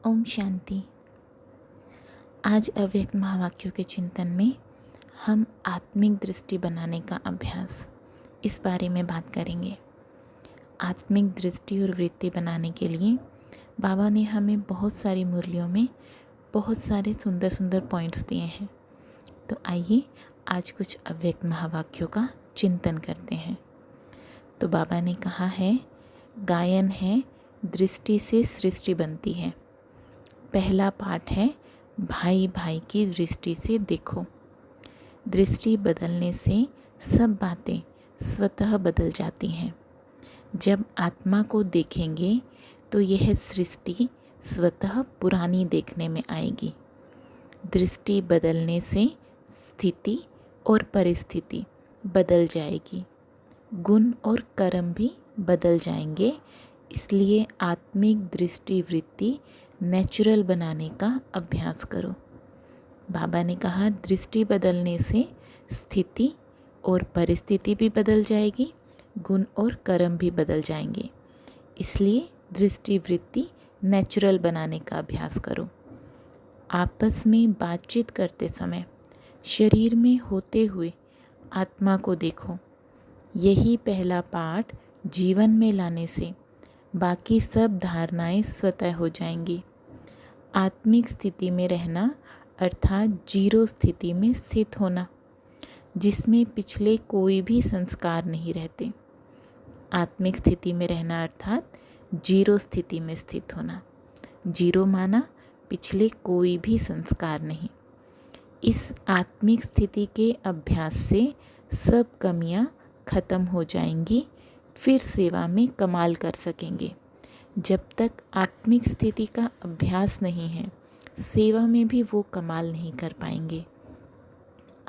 ओम शांति। आज अव्यक्त महावाक्यों के चिंतन में हम आत्मिक दृष्टि बनाने का अभ्यास, इस बारे में बात करेंगे। आत्मिक दृष्टि और वृत्ति बनाने के लिए बाबा ने हमें बहुत सारी मुरलियों में बहुत सारे सुंदर सुंदर पॉइंट्स दिए हैं। तो आइए आज कुछ अव्यक्त महावाक्यों का चिंतन करते हैं। तो बाबा ने कहा है, गायन है दृष्टि से सृष्टि बनती है। पहला पाठ है, भाई भाई की दृष्टि से देखो। दृष्टि बदलने से सब बातें स्वतः बदल जाती हैं। जब आत्मा को देखेंगे तो यह सृष्टि स्वतः पुरानी देखने में आएगी। दृष्टि बदलने से स्थिति और परिस्थिति बदल जाएगी, गुण और कर्म भी बदल जाएंगे। इसलिए आत्मिक दृष्टि वृत्ति नेचुरल बनाने का अभ्यास करो। बाबा ने कहा, दृष्टि बदलने से स्थिति और परिस्थिति भी बदल जाएगी, गुण और कर्म भी बदल जाएंगे। इसलिए दृष्टि वृत्ति नेचुरल बनाने का अभ्यास करो। आपस में बातचीत करते समय शरीर में होते हुए आत्मा को देखो। यही पहला पाठ जीवन में लाने से बाकी सब धारणाएं स्वतः हो जाएंगी। आत्मिक स्थिति में रहना अर्थात जीरो स्थिति में स्थित होना, जिसमें पिछले कोई भी संस्कार नहीं रहते। आत्मिक स्थिति में रहना अर्थात जीरो स्थिति में स्थित होना। जीरो माना पिछले कोई भी संस्कार नहीं। इस आत्मिक स्थिति के अभ्यास से सब कमियां खत्म हो जाएंगी। फिर सेवा में कमाल कर सकेंगे। जब तक आत्मिक स्थिति का अभ्यास नहीं है, सेवा में भी वो कमाल नहीं कर पाएंगे।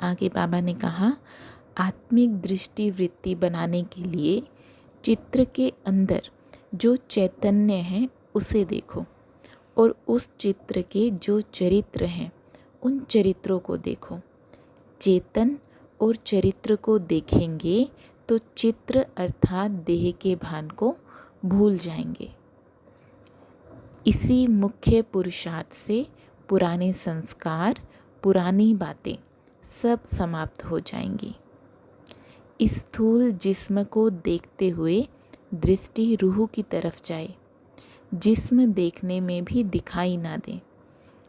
आगे बाबा ने कहा, आत्मिक दृष्टि वृत्ति बनाने के लिए चित्र के अंदर जो चैतन्य है उसे देखो, और उस चित्र के जो चरित्र हैं उन चरित्रों को देखो। चेतन और चरित्र को देखेंगे तो चित्र अर्थात देह के भान को भूल जाएंगे। इसी मुख्य पुरुषार्थ से पुराने संस्कार, पुरानी बातें सब समाप्त हो जाएंगी। इस स्थूल जिस्म को देखते हुए दृष्टि रूह की तरफ जाए, जिस्म देखने में भी दिखाई ना दे।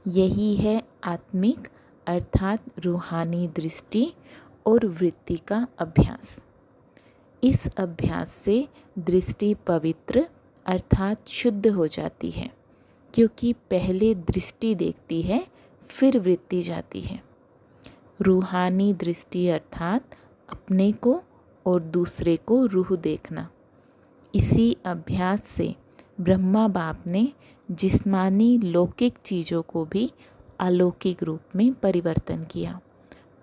यही है आत्मिक अर्थात रूहानी दृष्टि और वृत्ति का अभ्यास। इस अभ्यास से दृष्टि पवित्र अर्थात शुद्ध हो जाती है, क्योंकि पहले दृष्टि देखती है फिर वृत्ति जाती है। रूहानी दृष्टि अर्थात अपने को और दूसरे को रूह देखना। इसी अभ्यास से ब्रह्मा बाप ने जिस्मानी लौकिक चीज़ों को भी अलौकिक रूप में परिवर्तन किया।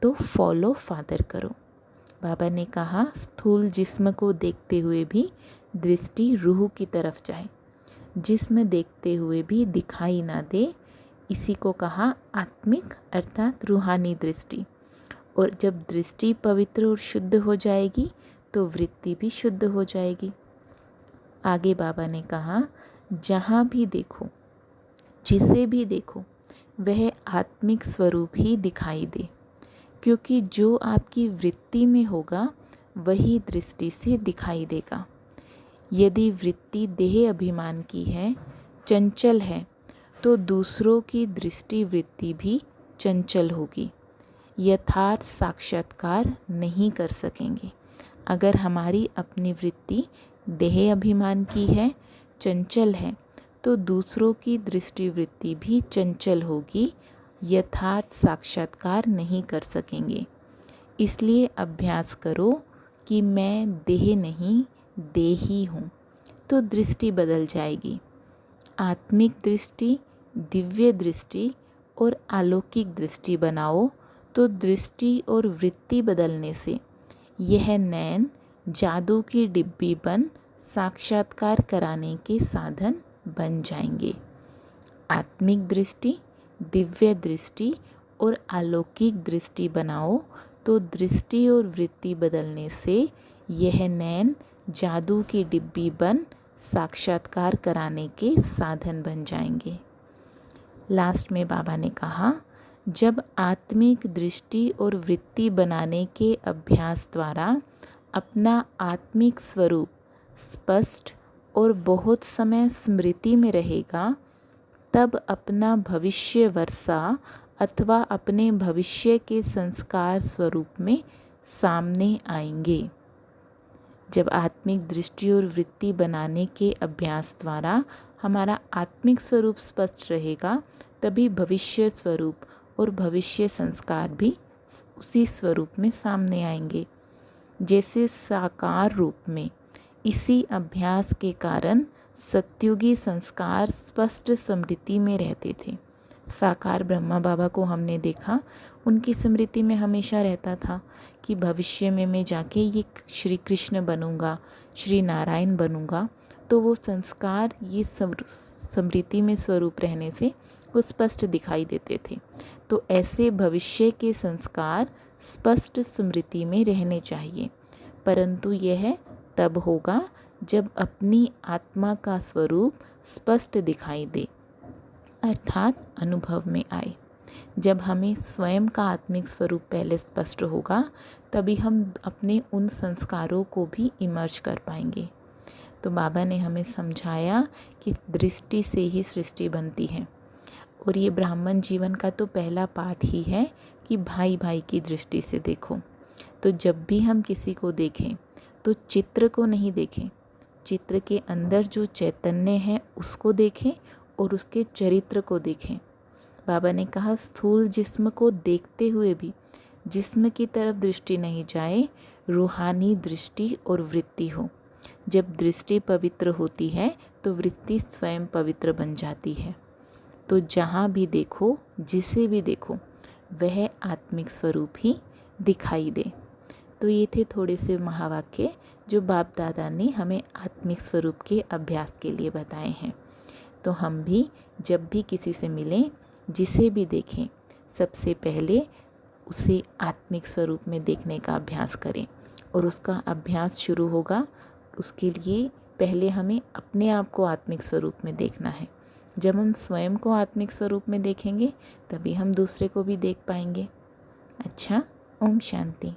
तो फॉलो फादर करो। बाबा ने कहा, स्थूल जिस्म को देखते हुए भी दृष्टि रूह की तरफ जाए, जिस्म देखते हुए भी दिखाई ना दे। इसी को कहा आत्मिक अर्थात रूहानी दृष्टि। और जब दृष्टि पवित्र और शुद्ध हो जाएगी तो वृत्ति भी शुद्ध हो जाएगी। आगे बाबा ने कहा, जहाँ भी देखो, जिसे भी देखो, वह आत्मिक स्वरूप ही दिखाई दे, क्योंकि जो आपकी वृत्ति में होगा वही दृष्टि से दिखाई देगा। यदि वृत्ति देह अभिमान की है, चंचल है, तो दूसरों की दृष्टि वृत्ति भी चंचल होगी। यथार्थ साक्षात्कार नहीं कर सकेंगे। अगर हमारी अपनी वृत्ति देह अभिमान की है, चंचल है, तो दूसरों की दृष्टि वृत्ति भी चंचल होगी। यथार्थ साक्षात्कार नहीं कर सकेंगे। इसलिए अभ्यास करो कि मैं देह नहीं देही हूँ, तो दृष्टि बदल जाएगी। आत्मिक दृष्टि, दिव्य दृष्टि और अलौकिक दृष्टि बनाओ, तो दृष्टि और वृत्ति बदलने से यह नैन जादू की डिब्बी बन साक्षात्कार कराने के साधन बन जाएंगे। आत्मिक दृष्टि, दिव्य दृष्टि और अलौकिक दृष्टि बनाओ, तो दृष्टि और वृत्ति बदलने से यह नैन जादू की डिब्बी बन साक्षात्कार कराने के साधन बन जाएंगे। लास्ट में बाबा ने कहा, जब आत्मिक दृष्टि और वृत्ति बनाने के अभ्यास द्वारा अपना आत्मिक स्वरूप स्पष्ट और बहुत समय स्मृति में रहेगा, तब अपना भविष्य वर्षा अथवा अपने भविष्य के संस्कार स्वरूप में सामने आएंगे। जब आत्मिक दृष्टि और वृत्ति बनाने के अभ्यास द्वारा हमारा आत्मिक स्वरूप स्पष्ट रहेगा, तभी भविष्य स्वरूप और भविष्य संस्कार भी उसी स्वरूप में सामने आएंगे। जैसे साकार रूप में इसी अभ्यास के कारण सत्युगी संस्कार स्पष्ट स्मृति में रहते थे। साकार ब्रह्मा बाबा को हमने देखा, उनकी स्मृति में हमेशा रहता था कि भविष्य में मैं जाके ये श्री कृष्ण बनूंगा, श्री नारायण बनूंगा। तो वो संस्कार ये स्मृति में स्वरूप रहने से वो स्पष्ट दिखाई देते थे। तो ऐसे भविष्य के संस्कार स्पष्ट स्मृति में रहने चाहिए, परंतु यह तब होगा जब अपनी आत्मा का स्वरूप स्पष्ट दिखाई दे, अर्थात अनुभव में आए। जब हमें स्वयं का आत्मिक स्वरूप पहले स्पष्ट होगा, तभी हम अपने उन संस्कारों को भी इमर्ज कर पाएंगे। तो बाबा ने हमें समझाया कि दृष्टि से ही सृष्टि बनती है, और ये ब्राह्मण जीवन का तो पहला पाठ ही है कि भाई भाई की दृष्टि से देखो। तो जब भी हम किसी को देखें तो चित्र को नहीं देखें, चित्र के अंदर जो चैतन्य है उसको देखें और उसके चरित्र को देखें। बाबा ने कहा, स्थूल जिस्म को देखते हुए भी जिस्म की तरफ दृष्टि नहीं जाए, रूहानी दृष्टि और वृत्ति हो। जब दृष्टि पवित्र होती है तो वृत्ति स्वयं पवित्र बन जाती है। तो जहाँ भी देखो, जिसे भी देखो, वह आत्मिक स्वरूप ही दिखाई दे। तो ये थे थोड़े से महावाक्य जो बाप दादा ने हमें आत्मिक स्वरूप के अभ्यास के लिए बताए हैं। तो हम भी जब भी किसी से मिलें, जिसे भी देखें, सबसे पहले उसे आत्मिक स्वरूप में देखने का अभ्यास करें। और उसका अभ्यास शुरू होगा, उसके लिए पहले हमें अपने आप को आत्मिक स्वरूप में देखना है। जब हम स्वयं को आत्मिक स्वरूप में देखेंगे, तभी हम दूसरे को भी देख पाएंगे। अच्छा, ओम शांति।